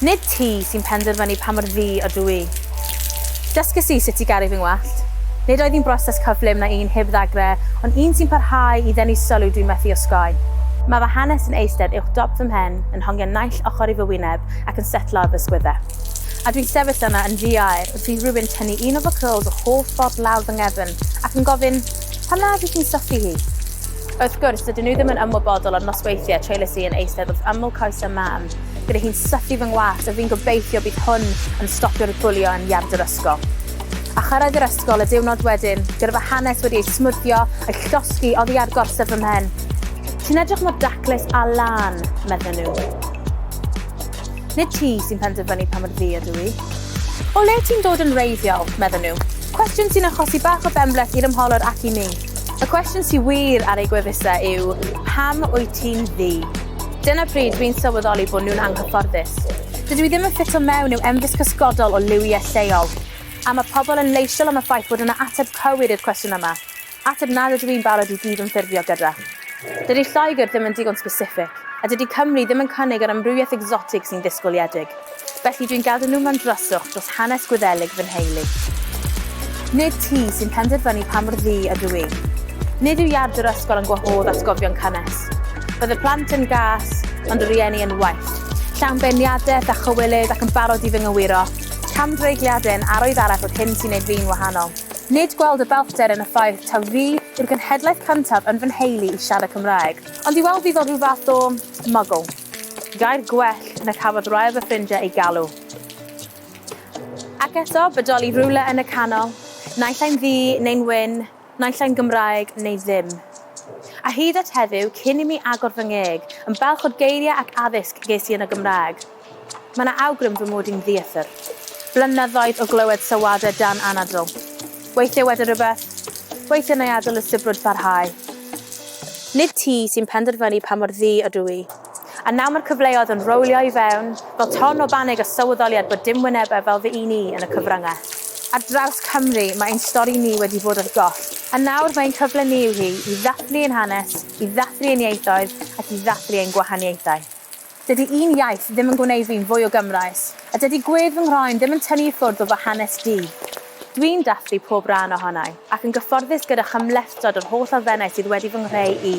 Nid ti sy'n penderfynu pa mor ddu ydw i. Dysgu si sut i gari fi'n wallt. Nid oedd hi'n broses cyflym na un heb ddagre, ond un sy'n parhau i ddenu sylw dwi'n methu osgoi. Mae fy hanes yn eistedd uwch dop fy mhen, yn hongian naill ochr i fy wyneb ac yn setlo ar fy sgwyddau. A dwi'n sefyll yna yn ddi-air wrth i rhywun tynnu un o fy curls o holl ffordd lawr fy nghefn ac yn gofyn, pam na fi chi'n sychu hi? Wrth gwrs, dydyn nhw ddim yn ymwybodol o'r nosweithiau treulais i yn eistedd wrth ymyl coesau mam, gyda hi'n sychu fy ngwallt a fi'n gobeithio bydd hwn yn stopio'r bwlio yn iard yr ysgol. A chyrraedd yr ysgol y diwrnod wedyn, gyda fy hanes wedi ei smwddio a'i llosgi oddi ar gorsaf fy mhen. Ti'n edrych mor daclus a lan, medden nhw. Nid ti sy'n penderfynu pa mor ddu ydw i. O le ti'n dod yn reiddiol, medden nhw. Cwestiwn sy'n achosi bach o bembleth i'r ymholwr ac i mi. Y cwestiwn sy'n wir ar ei gwefusau yw, pam wyt ti'n ddu? Dyna pryd dwi'n sylweddoli bod nhw'n anghyfforddus. Dydw i ddim yn ffito mewn i'w emfys cysgodol o liwiau lleol. A mae pobl yn leisiol am y ffaith bod yna ateb cywir i'r cwestiwn yma. Ateb nad ydw i'n barod i gyd yn ffurfio gyda. Dydy Lloegr ddim yn digon specific, a dydy Cymru ddim yn cynnig yr amrywiaeth exotig sy'n ddisgwyliedig. Felly dwi'n gadw nhw mewn dryswch dros hanes Gwyddelig fy nheulu. Nid ti sy'n penderfynu pa mor ddu ydw i. Nid yw iard yr ysgol yn gwahodd atgofion cynnes. Bydd y plant yn gas, ond y rieni yn waith. Llawn beirniadaeth a chywilydd ac yn barod i fy ngywiro. Camdreigliadau yn arwydd arall o'r hyn sy'n neud fi'n wahanol. Nid gweld y belfter yn y ffaith taw fi yw'r genhedlaeth cyntaf yn fy nheulu i siarad Cymraeg, ond i weld fi fel rhyw fath o muggle. Gair gwell na cafodd rai o fy ffrindiau ei galw. Ac eto, bodoli rhywle yn y canol, naill ai'n ddu neu'n wyn, naill ai'n Gymraeg neu ddim. A hyd at heddiw, cyn i mi agor fy ngeg, yn balch o'r geiriau ac addysg ges i yn y Gymraeg. Mae yna awgrym fy mod i'n ddiethyr. Blynyddoedd o glywed sylwadau dan anadl. Weithiau wedi rhywbeth, weithiau neu adael y sibrwd parhau. Nid ti sy'n penderfynu pa mor ddu ydw i. A nawr mae'r cyfleoedd yn rowlio i fewn, fel ton o banig o sylweddoliad bod dim wynebau fel fy un i yn y cyfryngau. Ar draws Cymru, mae ein stori ni wedi bod ar goll. A nawr mae'n cyfle ni yw hi i ddathlu ein hanes, i ddathlu ein ieithoedd ac i ddathlu ein gwahaniaethau. Dydy un iaith ddim yn gwneud fi'n fwy o Gymraes, a dydy gwedd fy nghroen ddim yn tynnu i ffwrdd o fy hanes di. Dwi'n dathlu pob rhan ohonau, ac yn gyfforddus gyda chymlethdod o'r holl elfennau sydd wedi fy nghreu i.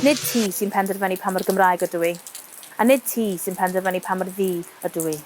Nid ti sy'n penderfynu pa mor Gymraeg ydw i, a nid ti sy'n penderfynu pa mor ddu ydw i.